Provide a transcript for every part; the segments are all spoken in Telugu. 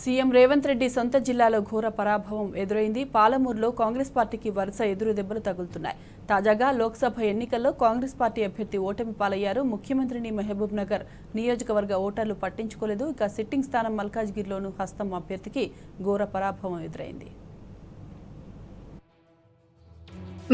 సీఎం రేవంత్ రెడ్డి సొంత జిల్లాలో ఘోర పరాభవం ఎదురైంది. పాలమూరులో కాంగ్రెస్ పార్టీకి వరుస ఎదురు దెబ్బలు తగులుతున్నాయి. తాజాగా లోక్సభ ఎన్నికల్లో కాంగ్రెస్ పార్టీ అభ్యర్థి ఓటమి పాలయ్యారు. ముఖ్యమంత్రిని మహబూబ్ నగర్ నియోజకవర్గ ఓటర్లు పట్టించుకోలేదు. ఇక సిట్టింగ్ స్థానం మల్కాజ్గిరిలోనూ హస్తం అభ్యర్థికి ఘోర పరాభవం ఎదురైంది.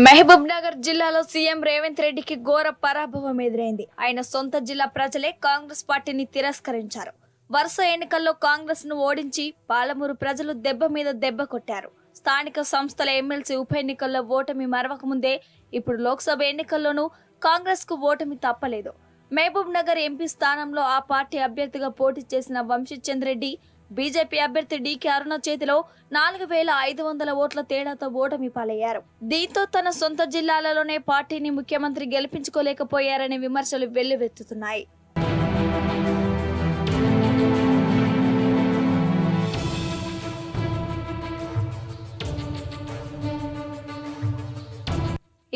మహబూబ్ నగర్ జిల్లాలో సీఎం రేవంత్ రెడ్డికి ఘోర పరాభవం ఎదురైంది. ఆయన సొంత జిల్లా ప్రజలే కాంగ్రెస్ పార్టీని తిరస్కరించారు. వరుస ఎన్నికల్లో కాంగ్రెస్ ను ఓడించి పాలమూరు ప్రజలు దెబ్బ మీద దెబ్బ కొట్టారు. స్థానిక సంస్థల ఎమ్మెల్సీ ఉప ఎన్నికల్లో ఓటమి మరవక ముందే ఇప్పుడు లోక్సభ ఎన్నికల్లోనూ కాంగ్రెస్ కు ఓటమి తప్పలేదు. మహబూబ్ నగర్ ఎంపీ స్థానంలో ఆ పార్టీ అభ్యర్థిగా పోటీ చేసిన వంశీచంద్ర రెడ్డి బీజేపీ అభ్యర్థి డీకే అరుణ చేతిలో 4500 ఓట్ల తేడాతో ఓటమి పాలయ్యారు. దీంతో తన సొంత జిల్లాలలోనే పార్టీని ముఖ్యమంత్రి గెలిపించుకోలేకపోయారనే విమర్శలు వెల్లువెత్తుతున్నాయి.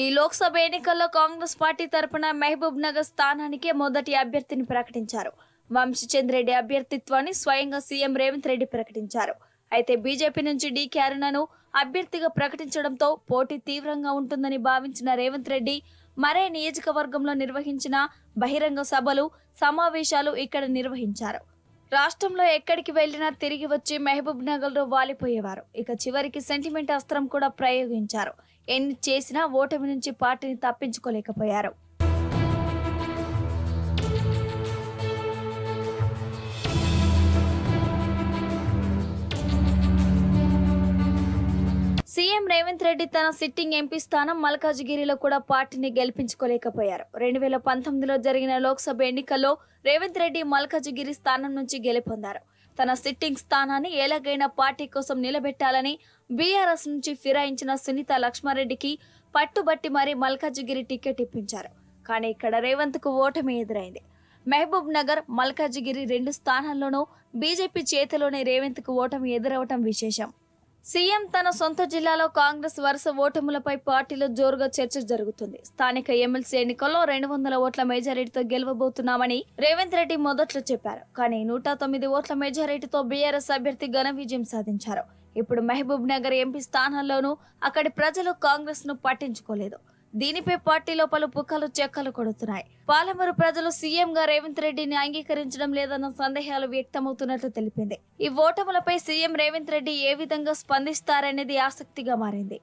ఈ లోక్సభ ఎన్నికల్లో కాంగ్రెస్ పార్టీ తరపున మహబూబ్ నగర్ స్థానానికి మొదటి అభ్యర్థిని ప్రకటించారు. వంశీచంద్ర రెడ్డి అభ్యర్థిత్వాన్ని స్వయంగా సీఎం రేవంత్ రెడ్డి ప్రకటించారు. అయితే బీజేపీ నుంచి డీకే అరుణను అభ్యర్థిగా ప్రకటించడంతో పోటీ తీవ్రంగా ఉంటుందని భావించిన రేవంత్ రెడ్డి మరే నియోజకవర్గంలో నిర్వహించిన బహిరంగ సభలు, సమావేశాలు ఇక్కడ నిర్వహించారు. రాష్ట్రంలో ఎక్కడికి వెళ్లినా తిరిగి వచ్చి మహబూబ్ నగర్ లో వాలిపోయేవారు. ఇక చివరికి సెంటిమెంట్ అస్త్రం కూడా ప్రయోగించారు. ఎన్ని చేసినా ఓటమి నుంచి పార్టీని తప్పించుకోలేకపోయారు. సీఎం రేవంత్ రెడ్డి తన సిట్టింగ్ ఎంపీ స్థానం మల్కాజ్గిరిలో కూడా పార్టీని గెలిపించుకోలేకపోయారు. 2019లో జరిగిన లోక్సభ ఎన్నికల్లో రేవంత్ రెడ్డి మల్కాజ్గిరి స్థానం నుంచి గెలుపొందారు. తన సిట్టింగ్ స్థానాన్ని ఎలాగైనా పార్టీ కోసం నిలబెట్టాలని బీఆర్ఎస్ నుంచి ఫిరాయించిన సునీత లక్ష్మారెడ్డికి పట్టుబట్టి మరీ మల్కాజ్గిరి టికెట్ ఇప్పించారు. కానీ ఇక్కడ రేవంత్ కు ఓటమి ఎదురైంది. మహబూబ్ నగర్, మల్కాజ్గిరి 2 స్థానాల్లోనూ బీజేపీ చేతిలోనే రేవంత్ కు ఓటమి ఎదురవటం విశేషం. సీఎం తన సొంత జిల్లాలో కాంగ్రెస్ వరుస ఓటములపై పార్టీలో జోరుగా చర్చ జరుగుతుంది. స్థానిక ఎమ్మెల్సీ ఎన్నికల్లో 200 ఓట్ల మెజారిటీతో గెలవబోతున్నామని రేవంత్ రెడ్డి మొదట్లో చెప్పారు. కానీ 109 ఓట్ల మెజారిటీతో బీఆర్ఎస్ అభ్యర్థి ఘన విజయం సాధించారు. ఇప్పుడు మహబూబ్ నగర్ ఎంపీ స్థానాల్లోనూ అక్కడి ప్రజలు కాంగ్రెస్ ను పట్టించుకోలేదు. దీనిపై పార్టీలో పలు పుక్కలు చెక్కలు కొడుతున్నాయి. పాలమూరు ప్రజలు సీఎం గా రేవంత్ రెడ్డిని అంగీకరించడం లేదన్న సందేహాలు వ్యక్తమవుతున్నట్లు తెలిపింది. ఈ ఓటములపై సీఎం రేవంత్ రెడ్డి ఏ విధంగా స్పందిస్తారనేది ఆసక్తిగా మారింది.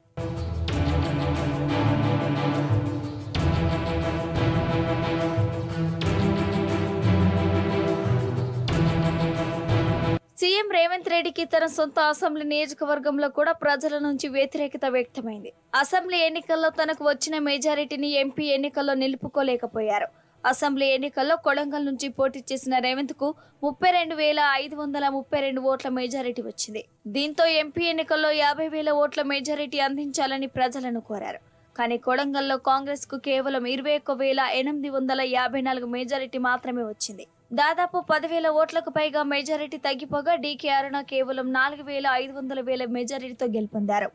సీఎం రేవంత్ రెడ్డికి తన సొంత అసెంబ్లీ నియోజకవర్గంలో కూడా ప్రజల నుంచి వ్యతిరేకత వ్యక్తమైంది. అసెంబ్లీ ఎన్నికల్లో తనకు వచ్చిన మెజారిటీని ఎంపీ ఎన్నికల్లో నిలుపుకోలేకపోయారు. అసెంబ్లీ ఎన్నికల్లో కొడంగల్ నుంచి పోటీ చేసిన రేవంత్ కు 32,532 ఓట్ల మెజారిటీ వచ్చింది. దీంతో ఎంపీ ఎన్నికల్లో 50,000 ఓట్ల మెజారిటీ అందించాలని ప్రజలను కోరారు. కానీ కొడంగల్లో కాంగ్రెస్ కు కేవలం 21,854 మెజారిటీ మాత్రమే వచ్చింది. దాదాపు 10,000 ఓట్లకు పైగా మెజారిటీ తగ్గిపోగా డీకే అరుణ కేవలం 4,500 మెజారిటీతో గెలుపొందారు.